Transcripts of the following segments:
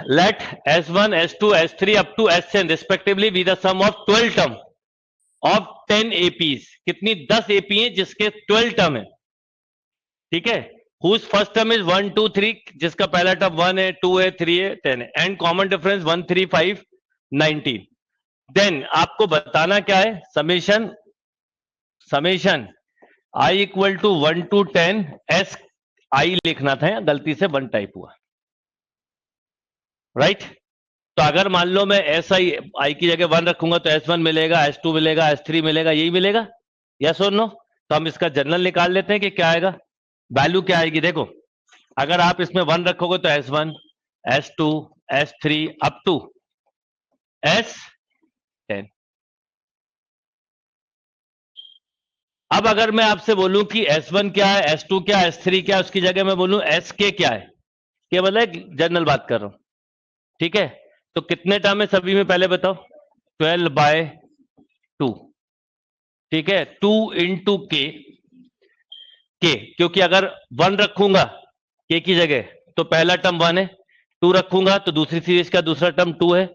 let S1, S2, S3 up to Sn respectively be the sum of 12 term of 10 APs. कितनी 10 AP हैं जिसके 12 term है, ठीक है. whose first term is 1 2 3, जिसका पहला टर्म 1 है, 2 है, 3 है, 10 है, एंड कॉमन डिफरेंस 1 3 5 19. देन आपको बताना क्या है, summation i equal to 1 to 10 s i लिखना था, गलती से 1 टाइप हुआ, राइट. तो अगर मान लो मैं एस आई की जगह 1 रखूंगा तो S1 मिलेगा, S2 मिलेगा, S3 मिलेगा, यही मिलेगा, यस और नो. तो हम इसका जनरल निकाल लेते हैं कि क्या आएगा, वैल्यू क्या आएगी. देखो अगर आप इसमें 1 रखोगे तो S1, S2, S3 up to S10. अब अगर मैं आपसे बोलूं कि S1 क्या है, S2 क्या है, S3 क्या है, उसकी जगह मैं बोलूं SK क्या है, ये मतलब जनरल बात कर रहा हूं, ठीक है. तो कितने टर्म है सभी में, पहले बताओ. 12/2, ठीक है. 2 इंटू के, क्योंकि अगर 1 रखूंगा के की जगह तो पहला टर्म 1 है, 2 रखूंगा तो दूसरी सीरीज का दूसरा टर्म 2 है,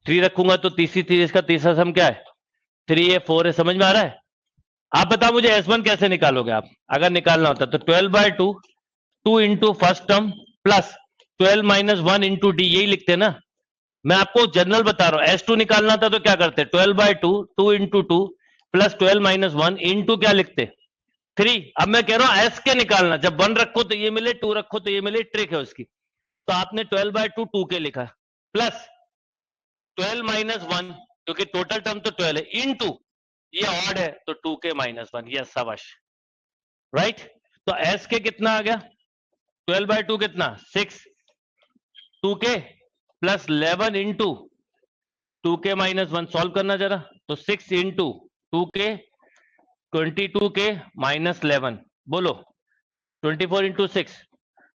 3 रखूंगा तो तीसरी सीरीज का तीसरा टर्म क्या है, 3 है, 4 है. समझ में आ रहा है. आप बताओ मुझे S1 कैसे निकालोगे आप, अगर निकालना होता तो 12/2, 2 into first term plus 12 minus 1 into D, यही लिखते ना. मैं आपको जनरल बता रहा हूं, S2 निकालना था तो क्या करते, 12/2, 2 इंटू 2 प्लस 12 माइनस 1 इंटू क्या लिखते, 3. अब मैं कह रहा हूं एस के निकालना, जब 1 रखो तो ये मिले, 2 रखो तो ये मिले, ट्रिक है उसकी. तो आपने 12/2 2 के लिखा, प्लस 12 माइनस 1, क्योंकि टोटल टर्म तो 12 है, इंटू ये ऑड है तो 2 के माइनस 1, ये शाबाश, राइट. तो एस के कितना आ गया, 12/2 कितना 6, 2 के प्लस 11 इंटू 2 के माइनस 1, सॉल्व करना जरा. तो 6 इंटू 2 के 22 के माइनस 11, बोलो 24 इंटू 6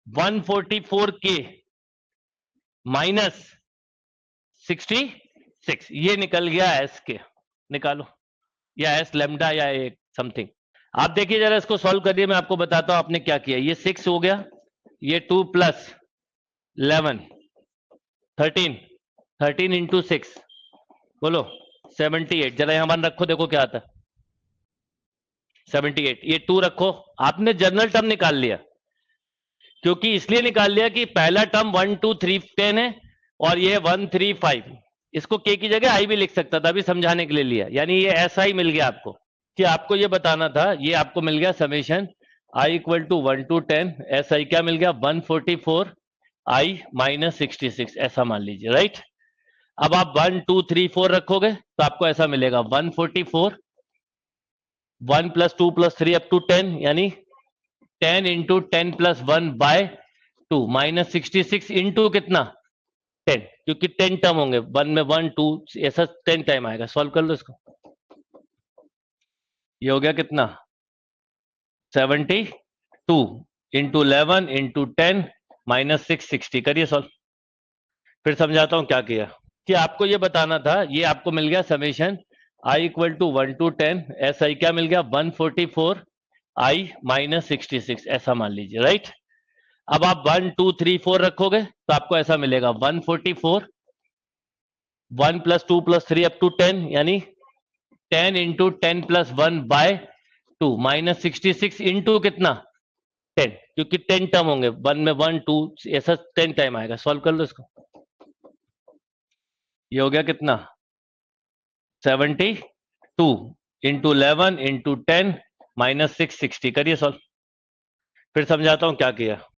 144 के माइनस 66, ये निकल गया एस के. निकालो, या एस लेमडा या समथिंग. आप देखिए जरा इसको सॉल्व करिए, मैं आपको बताता हूं आपने क्या किया. ये 6 हो गया, ये 2 प्लस 11 13 इंटू 6, बोलो 78. जरा यहां 1 रखो, देखो क्या आता है, 78. ये 2 रखो, आपने जनरल टर्म निकाल लिया, क्योंकि इसलिए निकाल लिया कि पहला टर्म 1 2 3 10 है और ये 1 3 5. इसको के की जगह आई भी लिख सकता था, अभी समझाने के लिए लिया. यानी ये ऐसा ही मिल गया आपको, कि आपको ये बताना था. ये आपको मिल गया summation i equal to 1 to 10 S I, क्या मिल गया 144 i माइनस 66, ऐसा मान लीजिए, राइट. अब आप 1 2 3 4 रखोगे तो आपको ऐसा मिलेगा 144, 1 प्लस 2 प्लस 3 अप टू 10, यानी 10 into 10 plus 1 by 2 minus 66 into कितना 10, क्योंकि 10 टर्म होंगे, 1 में 1 2 ऐसा 10 टाइम आएगा. सॉल्व कर लो इसको, ये हो गया कितना 72 इंटू 11 इंटू 10 माइनस 660. करिए सॉल्व, फिर समझाता हूं क्या किया. कि आपको ये बताना था, ये आपको मिल गया summation i equal to 1 to 10 S I, क्या मिल गया 144 i माइनस 66, ऐसा मान लीजिए, राइट. अब आप 1 2 3 4 रखोगे तो आपको ऐसा मिलेगा 144, 1 प्लस 2 प्लस 3 अप टू 10, यानी 10 into 10 plus 1 by 2 minus 66 into कितना 10, क्योंकि 10 टर्म होंगे, 1 में 1 2 ऐसा 10 टाइम आएगा. सॉल्व कर लो इसको, ये हो गया कितना 72 इंटू 11 इंटू 10 माइनस 660. करिए सॉल्व, फिर समझाता हूं क्या किया.